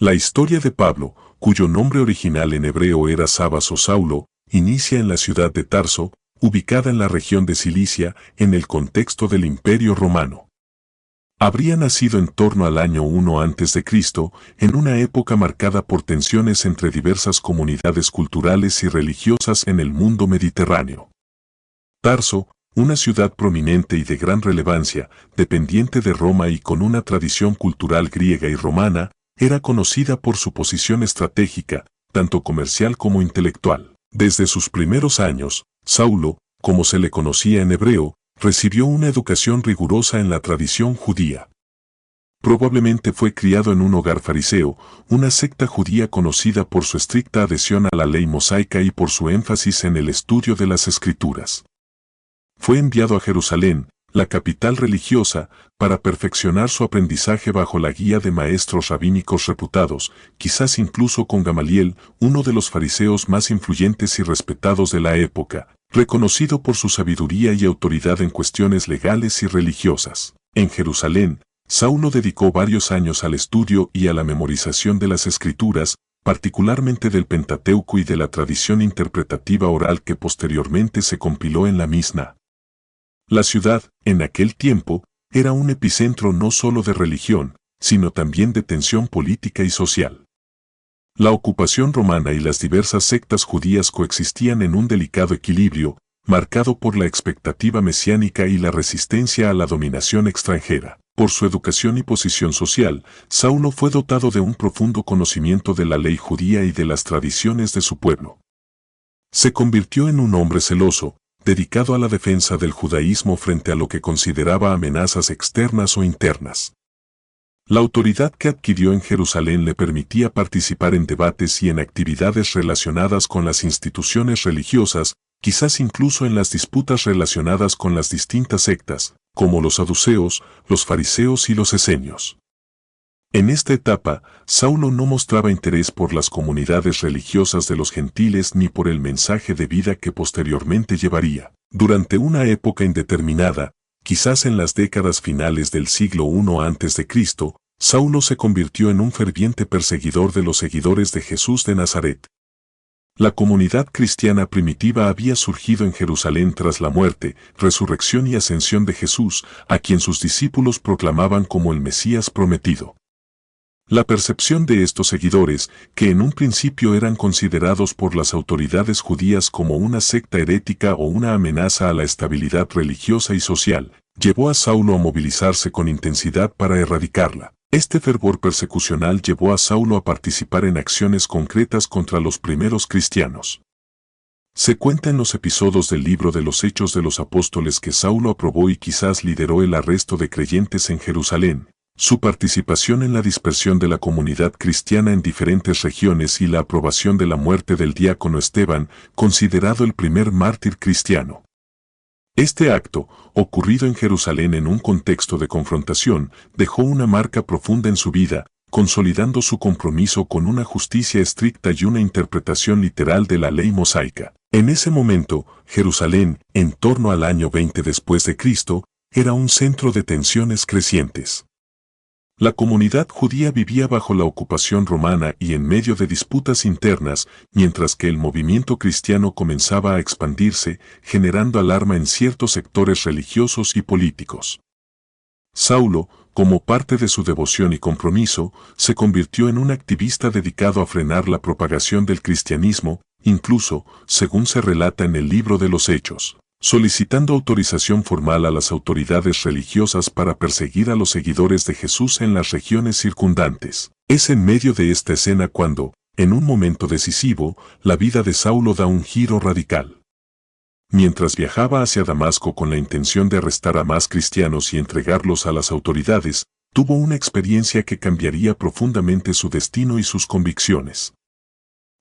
La historia de Pablo, cuyo nombre original en hebreo era Sabas o Saulo, inicia en la ciudad de Tarso, ubicada en la región de Cilicia, en el contexto del Imperio Romano. Habría nacido en torno al año 1 a.C., en una época marcada por tensiones entre diversas comunidades culturales y religiosas en el mundo mediterráneo. Tarso, una ciudad prominente y de gran relevancia, dependiente de Roma y con una tradición cultural griega y romana, era conocida por su posición estratégica, tanto comercial como intelectual. Desde sus primeros años, Saulo, como se le conocía en hebreo, recibió una educación rigurosa en la tradición judía. Probablemente fue criado en un hogar fariseo, una secta judía conocida por su estricta adhesión a la ley mosaica y por su énfasis en el estudio de las Escrituras. Fue enviado a Jerusalén, la capital religiosa, para perfeccionar su aprendizaje bajo la guía de maestros rabínicos reputados, quizás incluso con Gamaliel, uno de los fariseos más influyentes y respetados de la época, reconocido por su sabiduría y autoridad en cuestiones legales y religiosas. En Jerusalén, Saulo dedicó varios años al estudio y a la memorización de las Escrituras, particularmente del Pentateuco y de la tradición interpretativa oral que posteriormente se compiló en la Misná. La ciudad, en aquel tiempo, era un epicentro no solo de religión, sino también de tensión política y social. La ocupación romana y las diversas sectas judías coexistían en un delicado equilibrio, marcado por la expectativa mesiánica y la resistencia a la dominación extranjera. Por su educación y posición social, Saulo fue dotado de un profundo conocimiento de la ley judía y de las tradiciones de su pueblo. Se convirtió en un hombre celoso, dedicado a la defensa del judaísmo frente a lo que consideraba amenazas externas o internas. La autoridad que adquirió en Jerusalén le permitía participar en debates y en actividades relacionadas con las instituciones religiosas, quizás incluso en las disputas relacionadas con las distintas sectas, como los saduceos, los fariseos y los esenios. En esta etapa, Saulo no mostraba interés por las comunidades religiosas de los gentiles ni por el mensaje de vida que posteriormente llevaría. Durante una época indeterminada, quizás en las décadas finales del siglo I a.C., Saulo se convirtió en un ferviente perseguidor de los seguidores de Jesús de Nazaret. La comunidad cristiana primitiva había surgido en Jerusalén tras la muerte, resurrección y ascensión de Jesús, a quien sus discípulos proclamaban como el Mesías prometido. La percepción de estos seguidores, que en un principio eran considerados por las autoridades judías como una secta herética o una amenaza a la estabilidad religiosa y social, llevó a Saulo a movilizarse con intensidad para erradicarla. Este fervor persecucional llevó a Saulo a participar en acciones concretas contra los primeros cristianos. Se cuenta en los episodios del libro de los Hechos de los Apóstoles que Saulo aprobó y quizás lideró el arresto de creyentes en Jerusalén, su participación en la dispersión de la comunidad cristiana en diferentes regiones y la aprobación de la muerte del diácono Esteban, considerado el primer mártir cristiano. Este acto, ocurrido en Jerusalén en un contexto de confrontación, dejó una marca profunda en su vida, consolidando su compromiso con una justicia estricta y una interpretación literal de la ley mosaica. En ese momento, Jerusalén, en torno al año 20 después de Cristo, era un centro de tensiones crecientes. La comunidad judía vivía bajo la ocupación romana y en medio de disputas internas, mientras que el movimiento cristiano comenzaba a expandirse, generando alarma en ciertos sectores religiosos y políticos. Saulo, como parte de su devoción y compromiso, se convirtió en un activista dedicado a frenar la propagación del cristianismo, incluso, según se relata en el libro de los Hechos, solicitando autorización formal a las autoridades religiosas para perseguir a los seguidores de Jesús en las regiones circundantes. Es en medio de esta escena cuando, en un momento decisivo, la vida de Saulo da un giro radical. Mientras viajaba hacia Damasco con la intención de arrestar a más cristianos y entregarlos a las autoridades, tuvo una experiencia que cambiaría profundamente su destino y sus convicciones.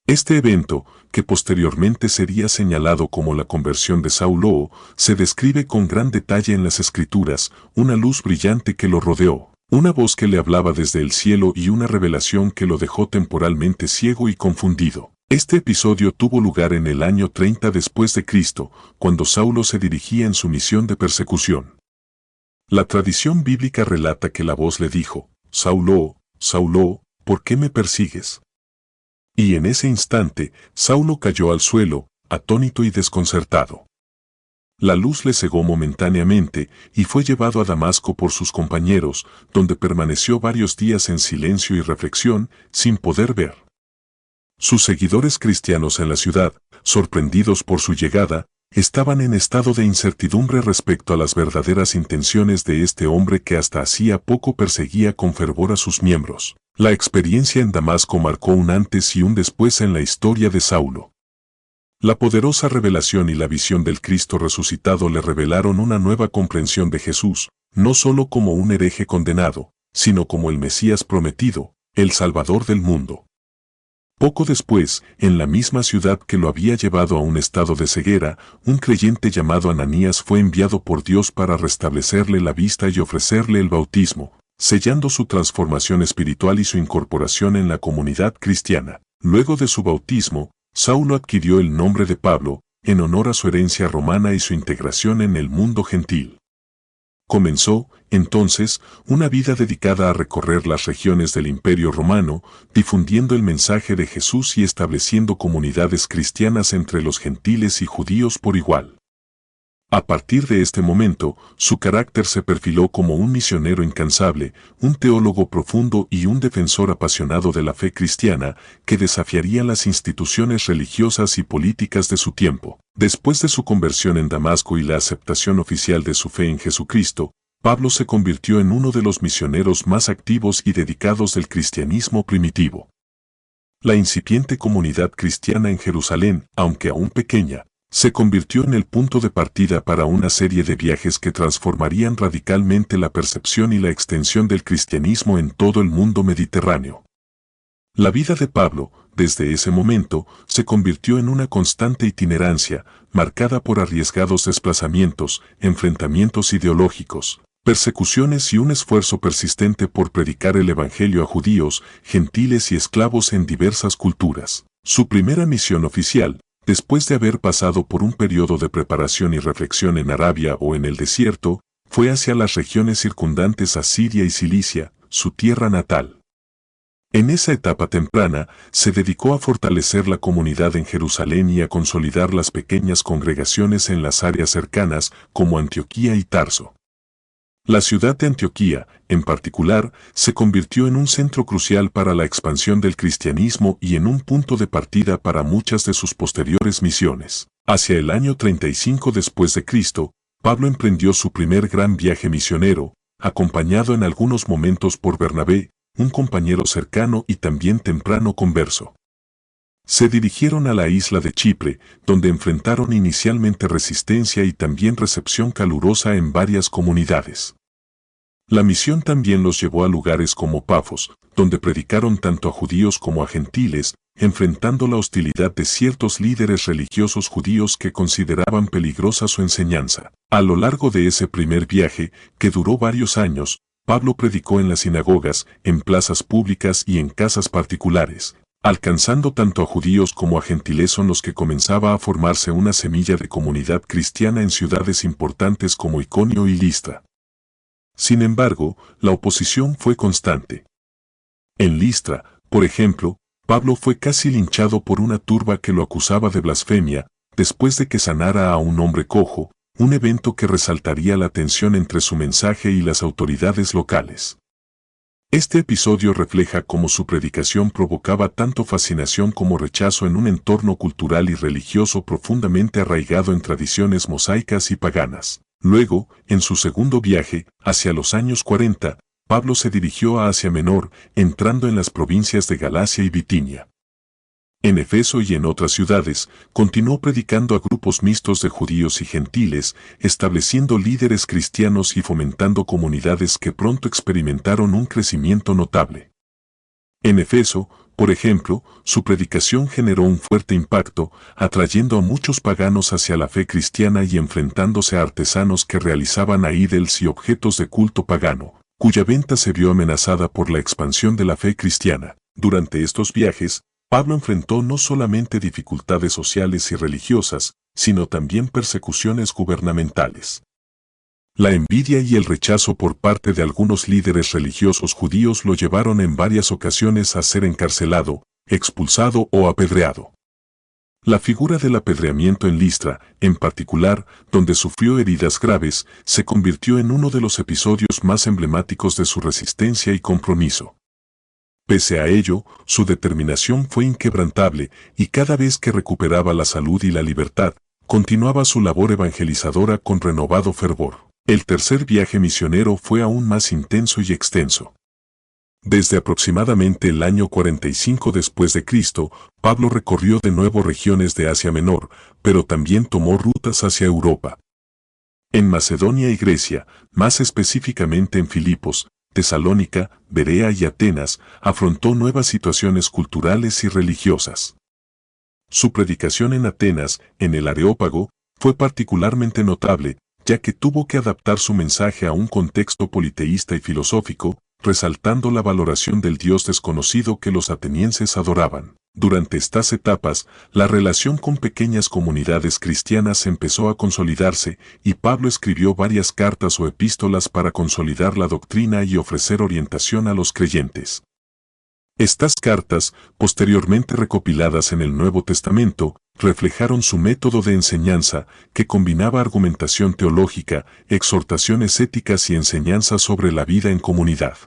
Este evento, que posteriormente sería señalado como la conversión de Saulo, se describe con gran detalle en las Escrituras, una luz brillante que lo rodeó, una voz que le hablaba desde el cielo y una revelación que lo dejó temporalmente ciego y confundido. Este episodio tuvo lugar en el año 30 después de Cristo, cuando Saulo se dirigía en su misión de persecución. La tradición bíblica relata que la voz le dijo, «Saulo, Saulo, ¿por qué me persigues? Y en ese instante, Saulo cayó al suelo, atónito y desconcertado. La luz le cegó momentáneamente y fue llevado a Damasco por sus compañeros, donde permaneció varios días en silencio y reflexión, sin poder ver. Sus seguidores cristianos en la ciudad, sorprendidos por su llegada, estaban en estado de incertidumbre respecto a las verdaderas intenciones de este hombre que hasta hacía poco perseguía con fervor a sus miembros. La experiencia en Damasco marcó un antes y un después en la historia de Saulo. La poderosa revelación y la visión del Cristo resucitado le revelaron una nueva comprensión de Jesús, no solo como un hereje condenado, sino como el Mesías prometido, el Salvador del mundo. Poco después, en la misma ciudad que lo había llevado a un estado de ceguera, un creyente llamado Ananías fue enviado por Dios para restablecerle la vista y ofrecerle el bautismo, sellando su transformación espiritual y su incorporación en la comunidad cristiana. Luego de su bautismo, Saulo adquirió el nombre de Pablo, en honor a su herencia romana y su integración en el mundo gentil. Comenzó, entonces, una vida dedicada a recorrer las regiones del Imperio Romano, difundiendo el mensaje de Jesús y estableciendo comunidades cristianas entre los gentiles y judíos por igual. A partir de este momento, su carácter se perfiló como un misionero incansable, un teólogo profundo y un defensor apasionado de la fe cristiana que desafiaría las instituciones religiosas y políticas de su tiempo. Después de su conversión en Damasco y la aceptación oficial de su fe en Jesucristo, Pablo se convirtió en uno de los misioneros más activos y dedicados del cristianismo primitivo. La incipiente comunidad cristiana en Jerusalén, aunque aún pequeña, se convirtió en el punto de partida para una serie de viajes que transformarían radicalmente la percepción y la extensión del cristianismo en todo el mundo mediterráneo. La vida de Pablo, desde ese momento, se convirtió en una constante itinerancia, marcada por arriesgados desplazamientos, enfrentamientos ideológicos, persecuciones y un esfuerzo persistente por predicar el Evangelio a judíos, gentiles y esclavos en diversas culturas. Su primera misión oficial, después de haber pasado por un periodo de preparación y reflexión en Arabia o en el desierto, fue hacia las regiones circundantes a Siria y Cilicia, su tierra natal. En esa etapa temprana, se dedicó a fortalecer la comunidad en Jerusalén y a consolidar las pequeñas congregaciones en las áreas cercanas, como Antioquía y Tarso. La ciudad de Antioquía, en particular, se convirtió en un centro crucial para la expansión del cristianismo y en un punto de partida para muchas de sus posteriores misiones. Hacia el año 35 después de Cristo, Pablo emprendió su primer gran viaje misionero, acompañado en algunos momentos por Bernabé, un compañero cercano y también temprano converso. Se dirigieron a la isla de Chipre, donde enfrentaron inicialmente resistencia y también recepción calurosa en varias comunidades. La misión también los llevó a lugares como Pafos, donde predicaron tanto a judíos como a gentiles, enfrentando la hostilidad de ciertos líderes religiosos judíos que consideraban peligrosa su enseñanza. A lo largo de ese primer viaje, que duró varios años, Pablo predicó en las sinagogas, en plazas públicas y en casas particulares, alcanzando tanto a judíos como a gentiles con los que comenzaba a formarse una semilla de comunidad cristiana en ciudades importantes como Iconio y Listra. Sin embargo, la oposición fue constante. En Listra, por ejemplo, Pablo fue casi linchado por una turba que lo acusaba de blasfemia, después de que sanara a un hombre cojo, un evento que resaltaría la tensión entre su mensaje y las autoridades locales. Este episodio refleja cómo su predicación provocaba tanto fascinación como rechazo en un entorno cultural y religioso profundamente arraigado en tradiciones mosaicas y paganas. Luego, en su segundo viaje, hacia los años 40, Pablo se dirigió a Asia Menor, entrando en las provincias de Galacia y Bitinia. En Efeso y en otras ciudades, continuó predicando a grupos mixtos de judíos y gentiles, estableciendo líderes cristianos y fomentando comunidades que pronto experimentaron un crecimiento notable. En Efeso, por ejemplo, su predicación generó un fuerte impacto, atrayendo a muchos paganos hacia la fe cristiana y enfrentándose a artesanos que realizaban ídolos y objetos de culto pagano, cuya venta se vio amenazada por la expansión de la fe cristiana. Durante estos viajes, Pablo enfrentó no solamente dificultades sociales y religiosas, sino también persecuciones gubernamentales. La envidia y el rechazo por parte de algunos líderes religiosos judíos lo llevaron en varias ocasiones a ser encarcelado, expulsado o apedreado. La figura del apedreamiento en Listra, en particular, donde sufrió heridas graves, se convirtió en uno de los episodios más emblemáticos de su resistencia y compromiso. Pese a ello, su determinación fue inquebrantable y cada vez que recuperaba la salud y la libertad, continuaba su labor evangelizadora con renovado fervor. El tercer viaje misionero fue aún más intenso y extenso. Desde aproximadamente el año 45 después de Cristo, Pablo recorrió de nuevo regiones de Asia Menor, pero también tomó rutas hacia Europa. En Macedonia y Grecia, más específicamente en Filipos, Tesalónica, Berea y Atenas, afrontó nuevas situaciones culturales y religiosas. Su predicación en Atenas, en el Areópago, fue particularmente notable, ya que tuvo que adaptar su mensaje a un contexto politeísta y filosófico, resaltando la valoración del Dios desconocido que los atenienses adoraban. Durante estas etapas, la relación con pequeñas comunidades cristianas empezó a consolidarse y Pablo escribió varias cartas o epístolas para consolidar la doctrina y ofrecer orientación a los creyentes. Estas cartas, posteriormente recopiladas en el Nuevo Testamento, reflejaron su método de enseñanza, que combinaba argumentación teológica, exhortaciones éticas y enseñanzas sobre la vida en comunidad.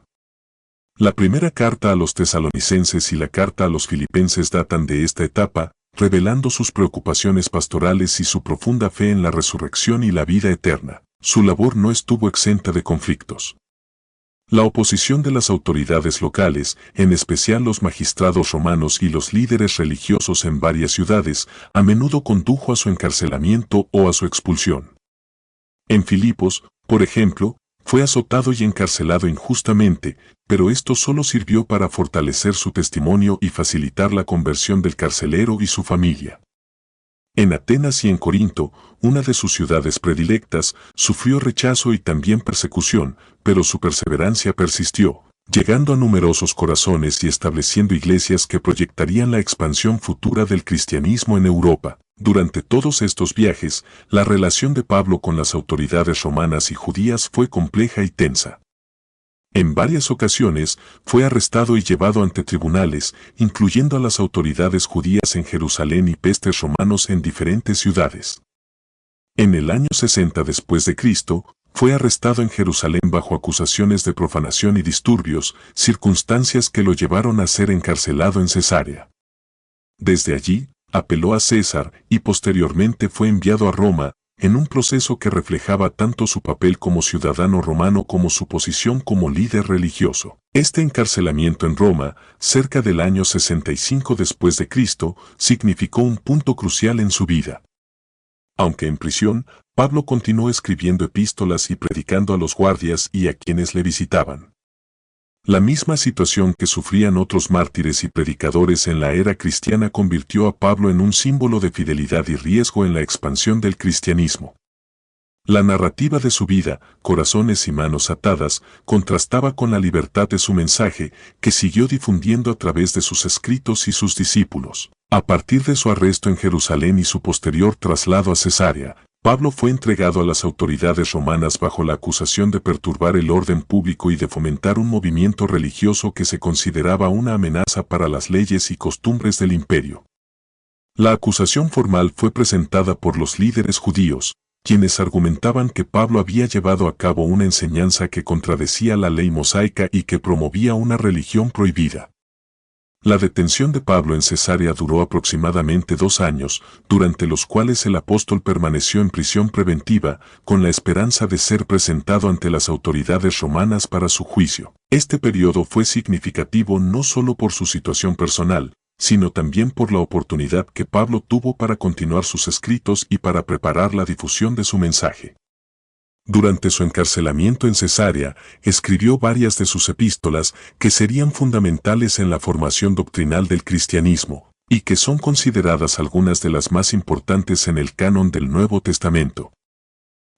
La primera carta a los tesalonicenses y la carta a los filipenses datan de esta etapa, revelando sus preocupaciones pastorales y su profunda fe en la resurrección y la vida eterna. Su labor no estuvo exenta de conflictos. La oposición de las autoridades locales, en especial los magistrados romanos y los líderes religiosos en varias ciudades, a menudo condujo a su encarcelamiento o a su expulsión. En Filipos, por ejemplo, fue azotado y encarcelado injustamente, pero esto solo sirvió para fortalecer su testimonio y facilitar la conversión del carcelero y su familia. En Atenas y en Corinto, una de sus ciudades predilectas, sufrió rechazo y también persecución, pero su perseverancia persistió, llegando a numerosos corazones y estableciendo iglesias que proyectarían la expansión futura del cristianismo en Europa. Durante todos estos viajes, la relación de Pablo con las autoridades romanas y judías fue compleja y tensa. En varias ocasiones, fue arrestado y llevado ante tribunales, incluyendo a las autoridades judías en Jerusalén y pestes romanos en diferentes ciudades. En el año 60 después de Cristo, fue arrestado en Jerusalén bajo acusaciones de profanación y disturbios, circunstancias que lo llevaron a ser encarcelado en Cesarea. Desde allí, apeló a César y posteriormente fue enviado a Roma, en un proceso que reflejaba tanto su papel como ciudadano romano como su posición como líder religioso. Este encarcelamiento en Roma, cerca del año 65 después de Cristo, significó un punto crucial en su vida. Aunque en prisión, Pablo continuó escribiendo epístolas y predicando a los guardias y a quienes le visitaban. La misma situación que sufrían otros mártires y predicadores en la era cristiana convirtió a Pablo en un símbolo de fidelidad y riesgo en la expansión del cristianismo. La narrativa de su vida, corazones y manos atadas, contrastaba con la libertad de su mensaje, que siguió difundiendo a través de sus escritos y sus discípulos. A partir de su arresto en Jerusalén y su posterior traslado a Cesarea, Pablo fue entregado a las autoridades romanas bajo la acusación de perturbar el orden público y de fomentar un movimiento religioso que se consideraba una amenaza para las leyes y costumbres del imperio. La acusación formal fue presentada por los líderes judíos, quienes argumentaban que Pablo había llevado a cabo una enseñanza que contradecía la ley mosaica y que promovía una religión prohibida. La detención de Pablo en Cesarea duró aproximadamente 2 años, durante los cuales el apóstol permaneció en prisión preventiva, con la esperanza de ser presentado ante las autoridades romanas para su juicio. Este periodo fue significativo no solo por su situación personal, sino también por la oportunidad que Pablo tuvo para continuar sus escritos y para preparar la difusión de su mensaje. Durante su encarcelamiento en Cesarea, escribió varias de sus epístolas que serían fundamentales en la formación doctrinal del cristianismo, y que son consideradas algunas de las más importantes en el canon del Nuevo Testamento.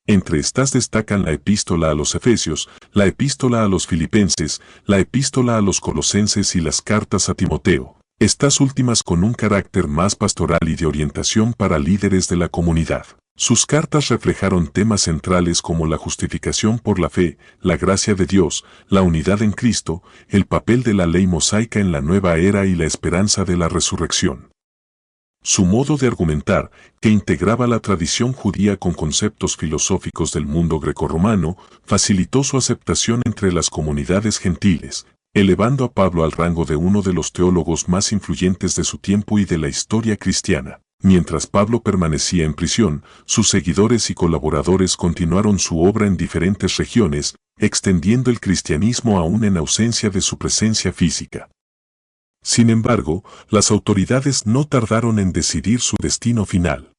Entre estas destacan la epístola a los Efesios, la epístola a los Filipenses, la epístola a los Colosenses y las cartas a Timoteo, estas últimas con un carácter más pastoral y de orientación para líderes de la comunidad. Sus cartas reflejaron temas centrales como la justificación por la fe, la gracia de Dios, la unidad en Cristo, el papel de la ley mosaica en la nueva era y la esperanza de la resurrección. Su modo de argumentar, que integraba la tradición judía con conceptos filosóficos del mundo grecorromano, facilitó su aceptación entre las comunidades gentiles, elevando a Pablo al rango de uno de los teólogos más influyentes de su tiempo y de la historia cristiana. Mientras Pablo permanecía en prisión, sus seguidores y colaboradores continuaron su obra en diferentes regiones, extendiendo el cristianismo aún en ausencia de su presencia física. Sin embargo, las autoridades no tardaron en decidir su destino final.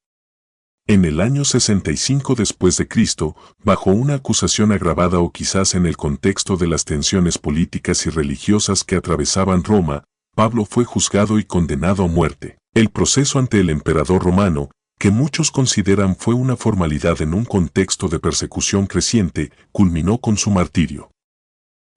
En el año 65 después de Cristo, bajo una acusación agravada o quizás en el contexto de las tensiones políticas y religiosas que atravesaban Roma, Pablo fue juzgado y condenado a muerte. El proceso ante el emperador romano, que muchos consideran fue una formalidad en un contexto de persecución creciente, culminó con su martirio.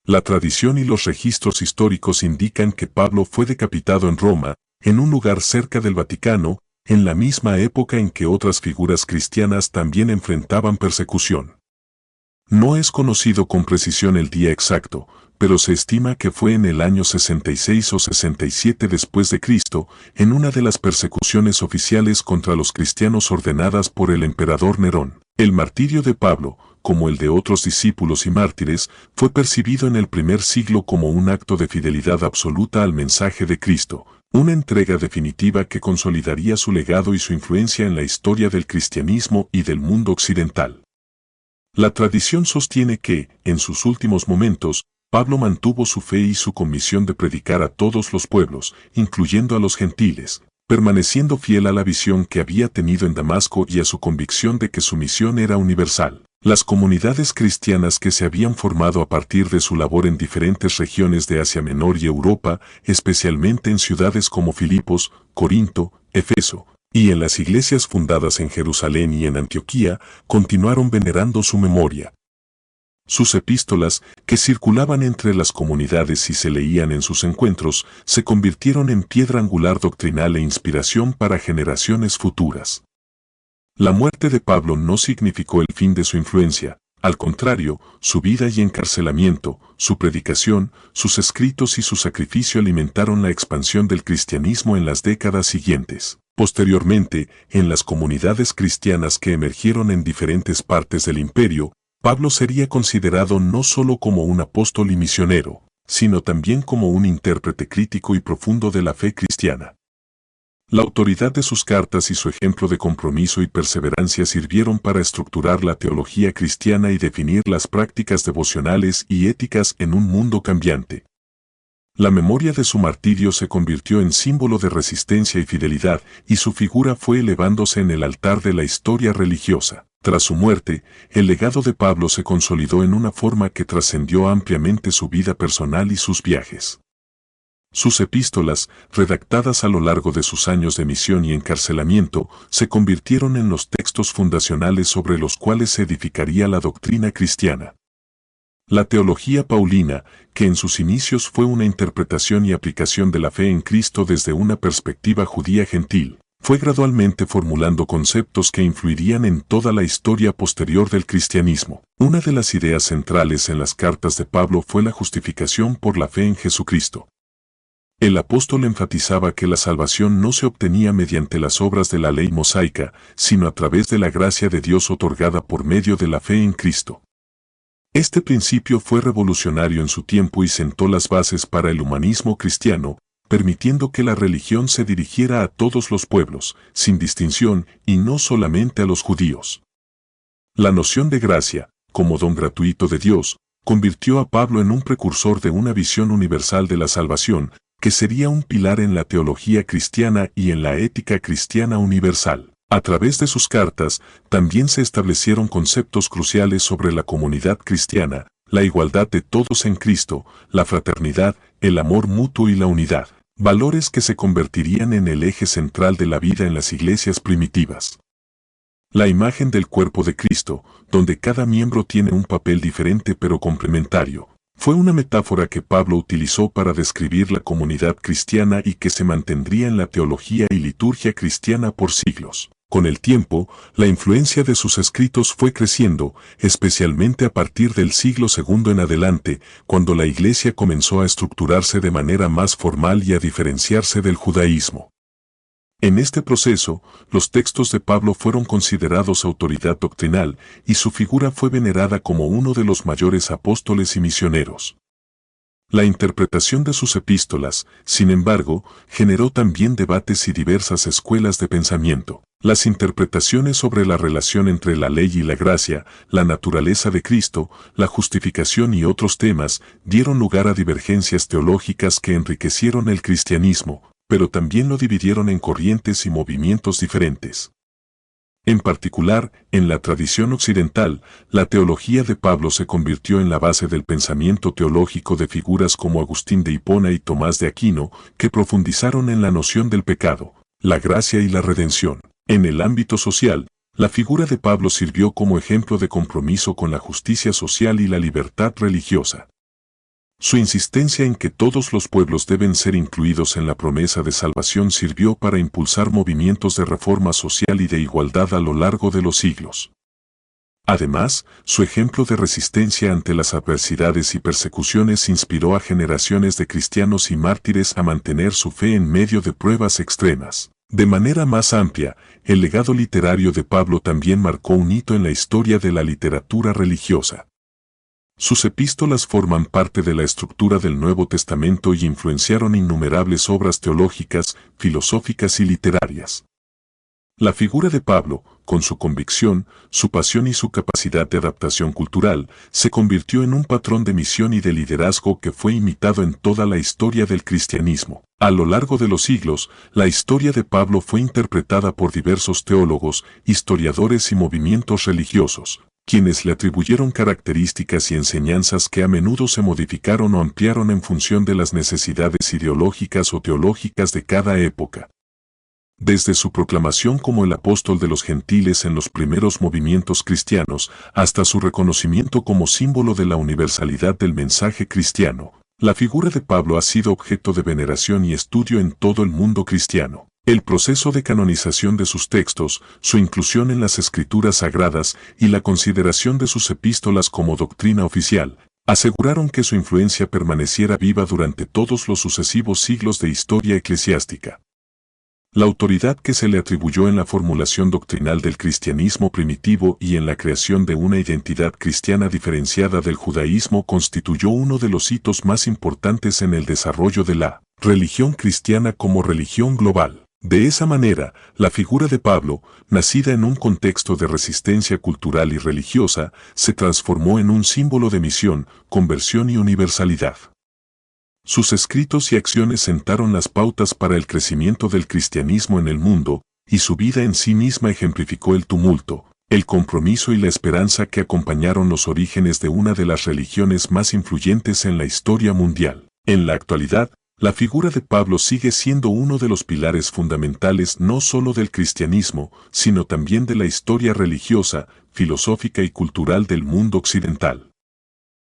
La tradición y los registros históricos indican que Pablo fue decapitado en Roma, en un lugar cerca del Vaticano, en la misma época en que otras figuras cristianas también enfrentaban persecución. No es conocido con precisión el día exacto, pero se estima que fue en el año 66 o 67 después de Cristo, en una de las persecuciones oficiales contra los cristianos ordenadas por el emperador Nerón. El martirio de Pablo, como el de otros discípulos y mártires, fue percibido en el primer siglo como un acto de fidelidad absoluta al mensaje de Cristo, una entrega definitiva que consolidaría su legado y su influencia en la historia del cristianismo y del mundo occidental. La tradición sostiene que, en sus últimos momentos, Pablo mantuvo su fe y su comisión de predicar a todos los pueblos, incluyendo a los gentiles, permaneciendo fiel a la visión que había tenido en Damasco y a su convicción de que su misión era universal. Las comunidades cristianas que se habían formado a partir de su labor en diferentes regiones de Asia Menor y Europa, especialmente en ciudades como Filipos, Corinto, Efeso, y en las iglesias fundadas en Jerusalén y en Antioquía, continuaron venerando su memoria. Sus epístolas, que circulaban entre las comunidades y se leían en sus encuentros, se convirtieron en piedra angular doctrinal e inspiración para generaciones futuras. La muerte de Pablo no significó el fin de su influencia, al contrario, su vida y encarcelamiento, su predicación, sus escritos y su sacrificio alimentaron la expansión del cristianismo en las décadas siguientes. Posteriormente, en las comunidades cristianas que emergieron en diferentes partes del imperio, Pablo sería considerado no solo como un apóstol y misionero, sino también como un intérprete crítico y profundo de la fe cristiana. La autoridad de sus cartas y su ejemplo de compromiso y perseverancia sirvieron para estructurar la teología cristiana y definir las prácticas devocionales y éticas en un mundo cambiante. La memoria de su martirio se convirtió en símbolo de resistencia y fidelidad, y su figura fue elevándose en el altar de la historia religiosa. Tras su muerte, el legado de Pablo se consolidó en una forma que trascendió ampliamente su vida personal y sus viajes. Sus epístolas, redactadas a lo largo de sus años de misión y encarcelamiento, se convirtieron en los textos fundacionales sobre los cuales se edificaría la doctrina cristiana. La teología paulina, que en sus inicios fue una interpretación y aplicación de la fe en Cristo desde una perspectiva judía gentil, fue gradualmente formulando conceptos que influirían en toda la historia posterior del cristianismo. Una de las ideas centrales en las cartas de Pablo fue la justificación por la fe en Jesucristo. El apóstol enfatizaba que la salvación no se obtenía mediante las obras de la ley mosaica, sino a través de la gracia de Dios otorgada por medio de la fe en Cristo. Este principio fue revolucionario en su tiempo y sentó las bases para el humanismo cristiano, permitiendo que la religión se dirigiera a todos los pueblos, sin distinción, y no solamente a los judíos. La noción de gracia, como don gratuito de Dios, convirtió a Pablo en un precursor de una visión universal de la salvación, que sería un pilar en la teología cristiana y en la ética cristiana universal. A través de sus cartas, también se establecieron conceptos cruciales sobre la comunidad cristiana, la igualdad de todos en Cristo, la fraternidad, el amor mutuo y la unidad, valores que se convertirían en el eje central de la vida en las iglesias primitivas. La imagen del cuerpo de Cristo, donde cada miembro tiene un papel diferente pero complementario, fue una metáfora que Pablo utilizó para describir la comunidad cristiana y que se mantendría en la teología y liturgia cristiana por siglos. Con el tiempo, la influencia de sus escritos fue creciendo, especialmente a partir del siglo II en adelante, cuando la Iglesia comenzó a estructurarse de manera más formal y a diferenciarse del judaísmo. En este proceso, los textos de Pablo fueron considerados autoridad doctrinal y su figura fue venerada como uno de los mayores apóstoles y misioneros. La interpretación de sus epístolas, sin embargo, generó también debates y diversas escuelas de pensamiento. Las interpretaciones sobre la relación entre la ley y la gracia, la naturaleza de Cristo, la justificación y otros temas dieron lugar a divergencias teológicas que enriquecieron el cristianismo, pero también lo dividieron en corrientes y movimientos diferentes. En particular, en la tradición occidental, la teología de Pablo se convirtió en la base del pensamiento teológico de figuras como Agustín de Hipona y Tomás de Aquino, que profundizaron en la noción del pecado, la gracia y la redención. En el ámbito social, la figura de Pablo sirvió como ejemplo de compromiso con la justicia social y la libertad religiosa. Su insistencia en que todos los pueblos deben ser incluidos en la promesa de salvación sirvió para impulsar movimientos de reforma social y de igualdad a lo largo de los siglos. Además, su ejemplo de resistencia ante las adversidades y persecuciones inspiró a generaciones de cristianos y mártires a mantener su fe en medio de pruebas extremas. De manera más amplia, el legado literario de Pablo también marcó un hito en la historia de la literatura religiosa. Sus epístolas forman parte de la estructura del Nuevo Testamento y influenciaron innumerables obras teológicas, filosóficas y literarias. La figura de Pablo, con su convicción, su pasión y su capacidad de adaptación cultural, se convirtió en un patrón de misión y de liderazgo que fue imitado en toda la historia del cristianismo. A lo largo de los siglos, la historia de Pablo fue interpretada por diversos teólogos, historiadores y movimientos religiosos, quienes le atribuyeron características y enseñanzas que a menudo se modificaron o ampliaron en función de las necesidades ideológicas o teológicas de cada época. Desde su proclamación como el apóstol de los gentiles en los primeros movimientos cristianos, hasta su reconocimiento como símbolo de la universalidad del mensaje cristiano, la figura de Pablo ha sido objeto de veneración y estudio en todo el mundo cristiano. El proceso de canonización de sus textos, su inclusión en las escrituras sagradas y la consideración de sus epístolas como doctrina oficial, aseguraron que su influencia permaneciera viva durante todos los sucesivos siglos de historia eclesiástica. La autoridad que se le atribuyó en la formulación doctrinal del cristianismo primitivo y en la creación de una identidad cristiana diferenciada del judaísmo constituyó uno de los hitos más importantes en el desarrollo de la religión cristiana como religión global. De esa manera, la figura de Pablo, nacida en un contexto de resistencia cultural y religiosa, se transformó en un símbolo de misión, conversión y universalidad. Sus escritos y acciones sentaron las pautas para el crecimiento del cristianismo en el mundo, y su vida en sí misma ejemplificó el tumulto, el compromiso y la esperanza que acompañaron los orígenes de una de las religiones más influyentes en la historia mundial. En la actualidad, la figura de Pablo sigue siendo uno de los pilares fundamentales no solo del cristianismo, sino también de la historia religiosa, filosófica y cultural del mundo occidental.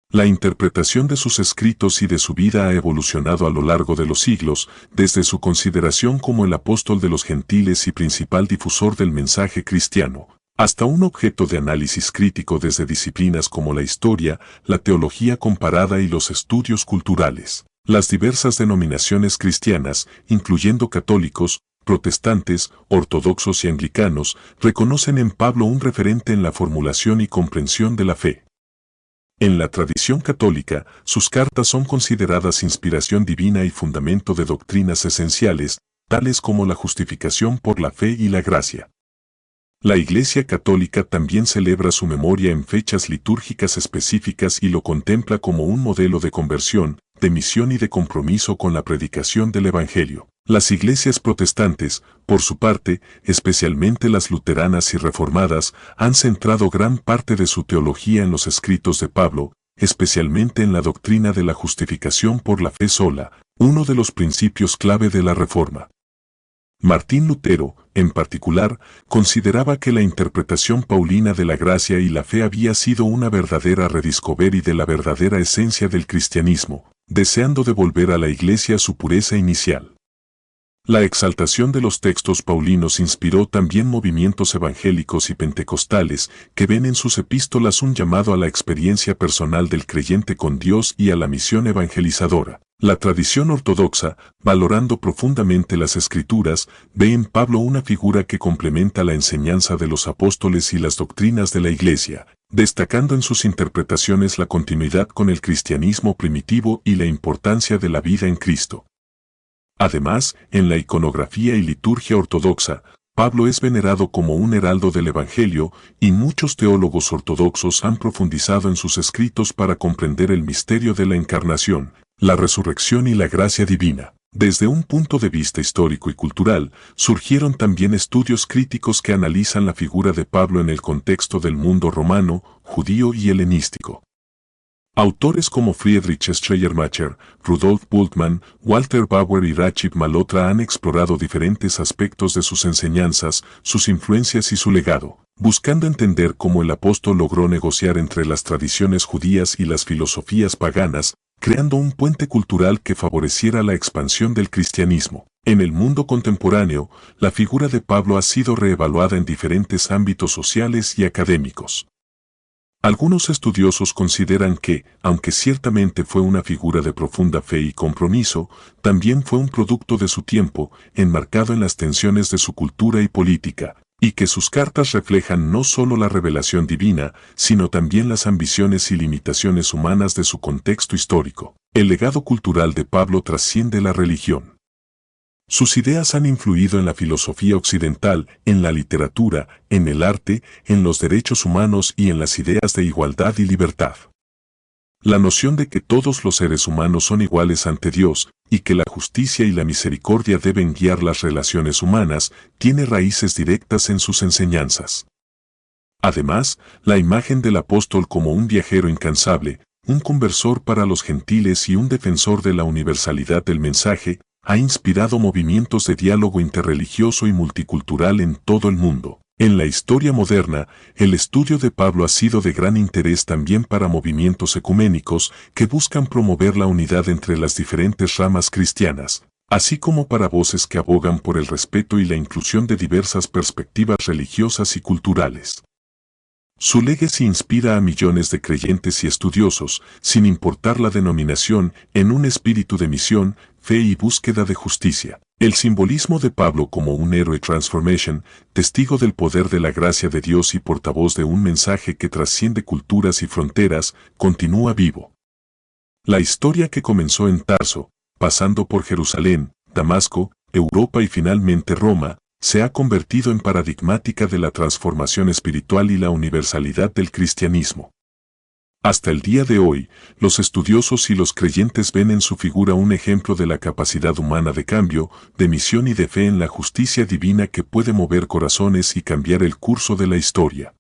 La interpretación de sus escritos y de su vida ha evolucionado a lo largo de los siglos, desde su consideración como el apóstol de los gentiles y principal difusor del mensaje cristiano, hasta un objeto de análisis crítico desde disciplinas como la historia, la teología comparada y los estudios culturales. Las diversas denominaciones cristianas, incluyendo católicos, protestantes, ortodoxos y anglicanos, reconocen en Pablo un referente en la formulación y comprensión de la fe. En la tradición católica, sus cartas son consideradas inspiración divina y fundamento de doctrinas esenciales, tales como la justificación por la fe y la gracia. La Iglesia Católica también celebra su memoria en fechas litúrgicas específicas y lo contempla como un modelo de conversión, de misión y de compromiso con la predicación del Evangelio. Las iglesias protestantes, por su parte, especialmente las luteranas y reformadas, han centrado gran parte de su teología en los escritos de Pablo, especialmente en la doctrina de la justificación por la fe sola, uno de los principios clave de la Reforma. Martín Lutero, en particular, consideraba que la interpretación paulina de la gracia y la fe había sido una verdadera rediscovery de la verdadera esencia del cristianismo, deseando devolver a la Iglesia su pureza inicial. La exaltación de los textos paulinos inspiró también movimientos evangélicos y pentecostales que ven en sus epístolas un llamado a la experiencia personal del creyente con Dios y a la misión evangelizadora. La tradición ortodoxa, valorando profundamente las Escrituras, ve en Pablo una figura que complementa la enseñanza de los apóstoles y las doctrinas de la Iglesia, destacando en sus interpretaciones la continuidad con el cristianismo primitivo y la importancia de la vida en Cristo. Además, en la iconografía y liturgia ortodoxa, Pablo es venerado como un heraldo del Evangelio y muchos teólogos ortodoxos han profundizado en sus escritos para comprender el misterio de la encarnación, la resurrección y la gracia divina. Desde un punto de vista histórico y cultural, surgieron también estudios críticos que analizan la figura de Pablo en el contexto del mundo romano, judío y helenístico. Autores como Friedrich Schleiermacher, Rudolf Bultmann, Walter Bauer y Rachid Malhotra han explorado diferentes aspectos de sus enseñanzas, sus influencias y su legado, buscando entender cómo el apóstol logró negociar entre las tradiciones judías y las filosofías paganas, creando un puente cultural que favoreciera la expansión del cristianismo. En el mundo contemporáneo, la figura de Pablo ha sido reevaluada en diferentes ámbitos sociales y académicos. Algunos estudiosos consideran que, aunque ciertamente fue una figura de profunda fe y compromiso, también fue un producto de su tiempo, enmarcado en las tensiones de su cultura y política, y que sus cartas reflejan no solo la revelación divina, sino también las ambiciones y limitaciones humanas de su contexto histórico. El legado cultural de Pablo trasciende la religión. Sus ideas han influido en la filosofía occidental, en la literatura, en el arte, en los derechos humanos y en las ideas de igualdad y libertad. La noción de que todos los seres humanos son iguales ante Dios y que la justicia y la misericordia deben guiar las relaciones humanas tiene raíces directas en sus enseñanzas. Además, la imagen del apóstol como un viajero incansable, un conversor para los gentiles y un defensor de la universalidad del mensaje, ha inspirado movimientos de diálogo interreligioso y multicultural en todo el mundo. En la historia moderna, el estudio de Pablo ha sido de gran interés también para movimientos ecuménicos que buscan promover la unidad entre las diferentes ramas cristianas, así como para voces que abogan por el respeto y la inclusión de diversas perspectivas religiosas y culturales. Su legacy inspira a millones de creyentes y estudiosos, sin importar la denominación, en un espíritu de misión, fe y búsqueda de justicia. El simbolismo de Pablo como un héroe transformation, testigo del poder de la gracia de Dios y portavoz de un mensaje que trasciende culturas y fronteras, continúa vivo. La historia que comenzó en Tarso, pasando por Jerusalén, Damasco, Europa y finalmente Roma, se ha convertido en paradigmática de la transformación espiritual y la universalidad del cristianismo. Hasta el día de hoy, los estudiosos y los creyentes ven en su figura un ejemplo de la capacidad humana de cambio, de misión y de fe en la justicia divina que puede mover corazones y cambiar el curso de la historia.